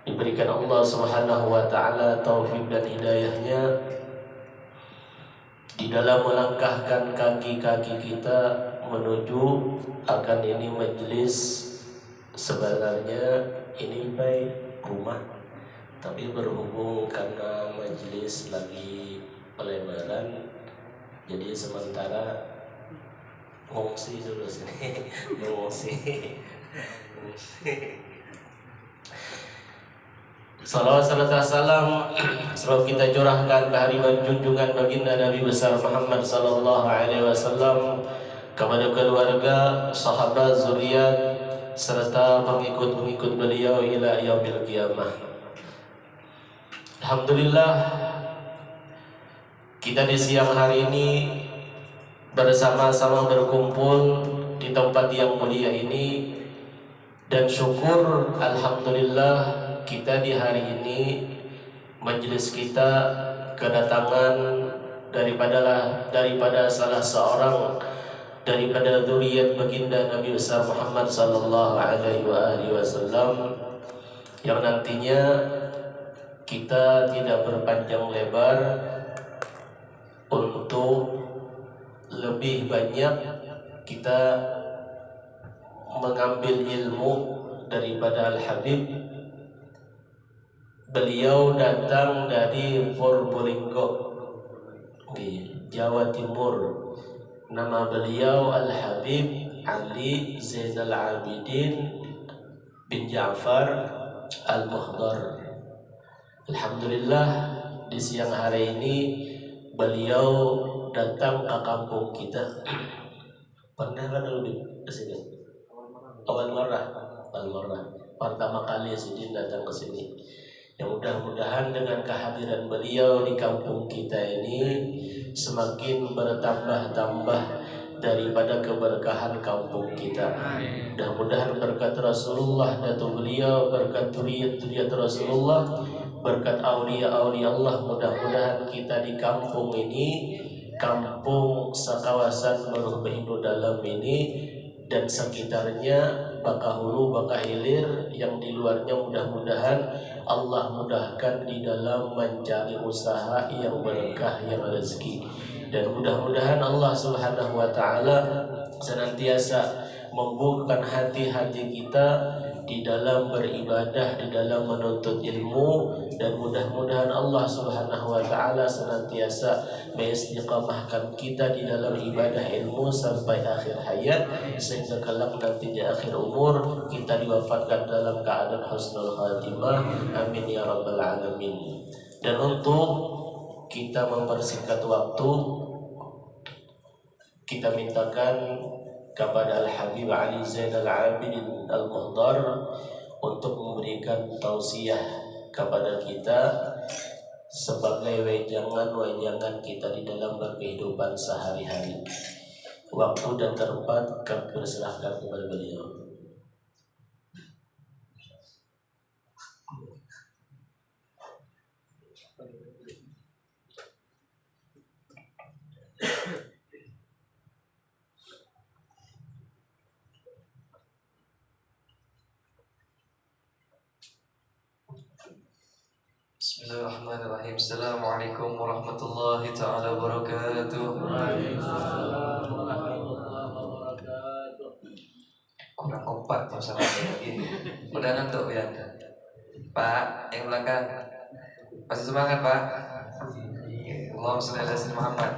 diberikan Allah Subhanahu wa taala taufik dan hidayahnya di dalam melangkahkan kaki-kaki kita menuju akan ini majelis. Sebenarnya ini baik rumah, tapi berhubung karena majelis lagi pelebaran, jadi sementara ngungsi dulu sini. ngungsi. Salawat serta salam selalu kita curahkan ke hariban junjungan baginda Nabi besar Muhammad sallallahu alaihi wasallam, kepada keluarga, sahabat, zuriat serta pengikut-pengikut beliau ila yaumil qiyamah. Alhamdulillah, kita di siang hari ini bersama-sama berkumpul di tempat yang mulia ini, dan syukur alhamdulillah kita di hari ini majelis kita kedatangan daripada salah seorang daripada zuriat baginda Nabi besar Muhammad sallallahu alaihi wasallam, yang nantinya kita tidak berpanjang lebar untuk lebih banyak kita mengambil ilmu daripada Al-Habib. Beliau datang dari Purbalingga di Jawa Timur. Nama beliau Al-Habib Ali Zainal Abidin bin Ja'far Al-Muhdar. Alhamdulillah, di siang hari ini beliau datang ke kampung kita. Pernah kan dulu di sini? Awal marah. Pertama kali Sidin datang ke sini. Yang mudah-mudahan dengan kehadiran beliau di kampung kita ini semakin bertambah-tambah daripada keberkahan kampung kita. Mudah-mudahan berkat Rasulullah datuk beliau, berkat zuriat Rasulullah, berkat aulia-aulia Allah, mudah-mudahan kita di kampung ini, kampung sekawasan Meruh Behindo Dalam ini dan sekitarnya, Bakahulu, Bakahilir, yang di luarnya, mudah-mudahan Allah mudahkan di dalam mencari usaha yang berkah, yang rezeki. Dan mudah-mudahan Allah Subhanahu wa taala senantiasa membukakan hati-hati kita di dalam beribadah, di dalam menuntut ilmu, dan mudah-mudahan Allah Subhanahu wa taala senantiasa mengistiqamahkan kita di dalam ibadah ilmu sampai akhir hayat, sehingga kelak nanti di akhir umur kita diwafatkan dalam keadaan husnul khatimah. Amin ya rabbal alamin. Dan untuk kita mempersingkat waktu, kita mintakan kepada Al-Habib Ali Zainal Abidin Al-Muhdar untuk memberikan tausiah kepada kita sebagai wejangan kita di dalam berkehidupan sehari-hari. Waktu dan tempat kami persilahkan kepada beliau. Bismillahirrahmanirrahim. Assalamualaikum warahmatullahi ta'ala wabarakatuh. Kurang kompak tuh sama lagi. Udah ngantuk ya Pak, yang belakang masih semangat Pak? Allahumma shalli ala sayyidina Muhammad.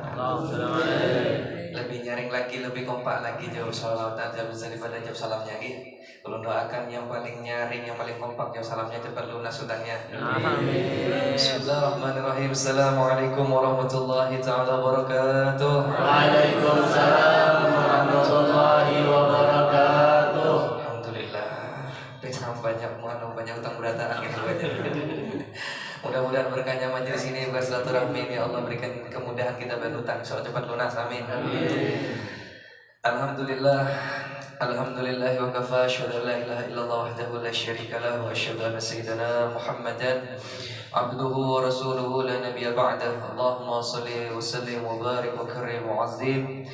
Lebih nyaring lagi, lebih kompak lagi jawab salam daripada jawab salamnya gitu. Kalau doakan yang paling nyaring, yang paling kompak, jawab salamnya cepat lunas hutangnya. Amin. Bismillahirrahmanirrahim. Assalamualaikum warahmatullahi ta'ala wabarakatuh. Waalaikumsalam warahmatullahi wabarakatuh. Alhamdulillah. Banyak utang berataan gitu aja. Mudah-mudahan berkahnya majelis ini bersilaturahmi, ya Allah berikan kemudahan kita berhutang so cepat lunas. Amin. Amin. Alhamdulillah wa kafa, asyhadu an la ilaha illallah wahdahu la syarika lahu wa asyhadu anna sayyidana Muhammadan abduhu wa rasuluhu la nabiyya ba'dah. Allahumma shalli wa sallim wa barik wa karrim wa azim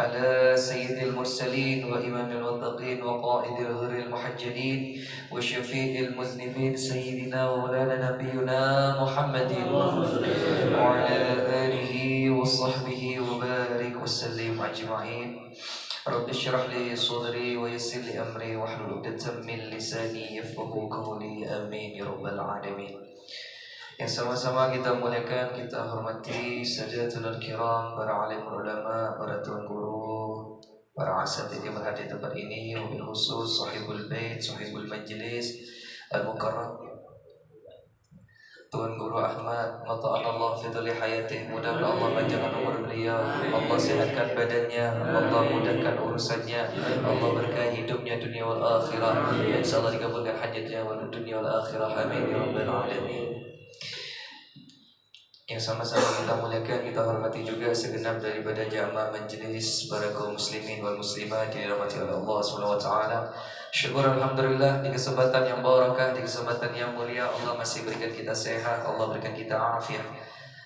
على سيد المرسلين وإمام المتقين وقائد الغر المحجلين وشفيع المذنبين سيدنا ومولانا نبينا محمد وعلى آله وصحبه وبارك وسلم أجمعين. رب اشرح لي صدري ويسر لي أمري واحلل عقدة من لساني يفقهوا قولي آمين يا رب العالمين. Yang sama-sama kita muliakan, kita hormati sajatul kiram, para alim ulama, para tuan guru, para asatidz yang berada di tempat ini, wabil khusus sahibul bait, sahibul majlis al-mukarram Tuan Guru Ahmad, mata'anallah fi dhulli hayatih. Mudah-mudahan Allah panjangkan umur beliau, Allah sehatkan badannya, Allah mudahkan urusannya, Allah berkahi hidupnya dunia wal akhirah. Insyaallah dikabulkan hajatnya wal dunia wal akhirah. Amin ya rabbal alamin. Yang sama-sama kita muliakan, kita hormati juga segenap daripada jamaah majelis para kaum muslimin wal muslimat yang dirahmati oleh Allah Subhanahu wa taala. Syukur alhamdulillah di kesempatan yang barakah, di kesempatan yang mulia, Allah masih berikan kita sehat, Allah berikan kita afiat,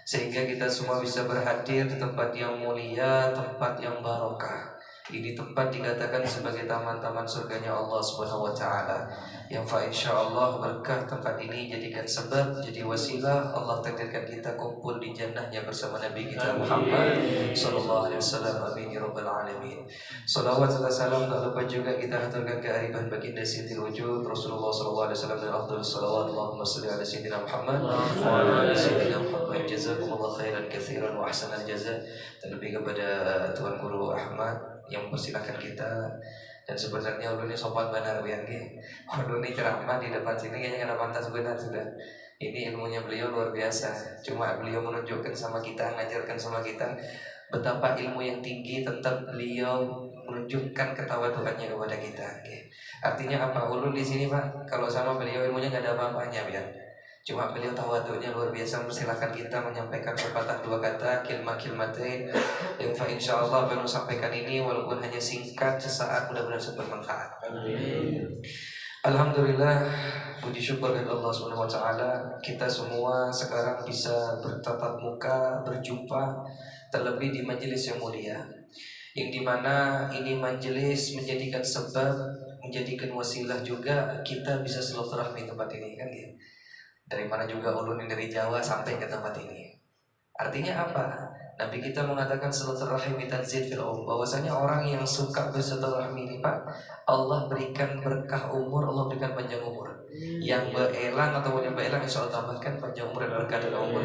sehingga kita semua bisa berhadir di tempat yang mulia, tempat yang barakah. Ini tempat dikatakan sebagai taman-taman surganya Allah Subhanahu wa taala. Yang fa insyaallah berkah tempat ini jadikan sebab, jadi wasilah Allah takdirkan kita kumpul di jannahnya bersama Nabi kita Muhammad sallallahu alaihi wasallam. Amin ya rabbal alamin. Salawat serta salam tak lupa juga kita haturkan kearifan baginda Sayyidil Wujud Rasulullah sallallahu alaihi wasallam dan afdhalus salawat. Allahumma shalli ala sayyidina Muhammad wa ala ali sayyidina Muhammad. Jazakumullah khairan katsiran wa ahsanal jazaa. Terlebih kepada Tuan Guru Ahmad yang mempersilahkan kita, dan sebenarnya ulun ini sopan benar biar ulun ini ceramah di depan sini kayaknya kena pantas benar sudah. Ini ilmunya beliau luar biasa. Cuma beliau menunjukkan sama kita, ngajarkan sama kita betapa ilmu yang tinggi, tetap beliau menunjukkan ketawaduannya kepada kita. Artinya apa? Ulun di sini Pak, kalau sama beliau ilmunya nggak ada apa-apanya biar. Cuma beliau tawadhunya luar biasa. Mempersilahkan kita menyampaikan sepatah dua kata, kilmatin yang fa insyaallah baru sampaikan ini walaupun hanya singkat sesaat mudah-mudahan bermanfaat. Amin. Alhamdulillah, puji syukur kepada Allah Subhanahu wa taala, kita semua sekarang bisa bertatap muka, berjumpa, terlebih di majelis yang mulia, yang dimana ini majelis menjadikan sebab, menjadikan wasilah juga kita bisa silaturahmi tempat ini kan ya. Dari mana juga ulun dari Jawa sampai ke tempat ini. Artinya apa? Nabi kita mengatakan silaturahim tanzil fil bahwasanya orang yang suka bersilaturahmi ini Pak, Allah berikan berkah umur, Allah berikan panjang umur. Yang berelang atau yang berelang insya Allah tambahkan panjang umur dan berkah dalam umur.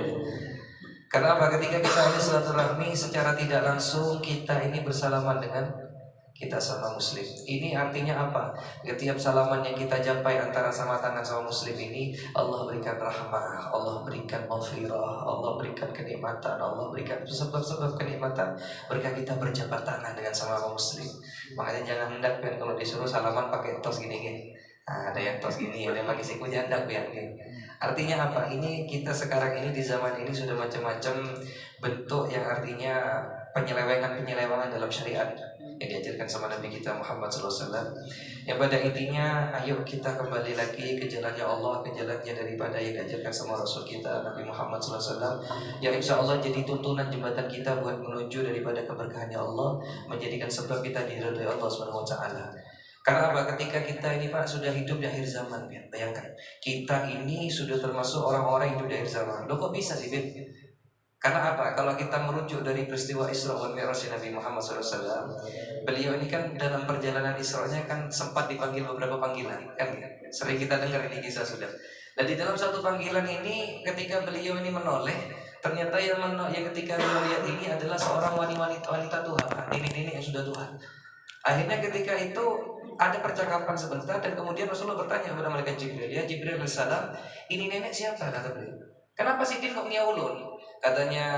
Karena apa? Ketika kita ada silaturahmi secara tidak langsung kita ini bersalaman dengan kita sama muslim. Ini artinya apa? Setiap salaman yang kita jampai antara sama tangan sama muslim ini, Allah berikan rahmah, Allah berikan maghfirah, Allah berikan kenikmatan, Allah berikan sebab-sebab kenikmatan berkah kita berjabat tangan dengan sama muslim. Makanya jangan hendak kan kalau disuruh salaman pakai tos gini. Nah, ada yang tos gini, ada yang pakai siku jandak ya. Artinya apa? Ini kita sekarang ini di zaman ini sudah macam-macam bentuk yang artinya penyelewengan dalam syariat yang diajarkan sama Nabi kita Muhammad SAW. Yang pada intinya ayo kita kembali lagi ke jalannya Allah, ke jalannya daripada yang diajarkan sama Rasul kita Nabi Muhammad SAW, yang insya Allah jadi tuntunan jembatan kita buat menuju daripada keberkahannya Allah, menjadikan sebab kita diridhoi Allah SWT. Karena apa? Ketika kita ini Pak sudah hidup di akhir zaman, bayangkan kita ini sudah termasuk orang-orang yang hidup di akhir zaman. Loh kok bisa sih Bib? Karena apa? Kalau kita merujuk dari peristiwa Isra wal Mi'raj Nabi Muhammad SAW, beliau ini kan dalam perjalanan Isra-nya kan sempat dipanggil beberapa panggilan, kan? Sering kita dengar ini kisah sudah. Dan di dalam satu panggilan ini, ketika beliau ini menoleh, ternyata yang ketika melihat ini adalah seorang wanita Tuhan, nenek-nenek yang sudah Tuhan. Akhirnya ketika itu ada percakapan sebentar dan kemudian Rasulullah bertanya kepada malaikat Jibril, ya Jibril alaihissalam, ini nenek siapa? Kata beliau. Kenapa sih dia kok ulun? Katanya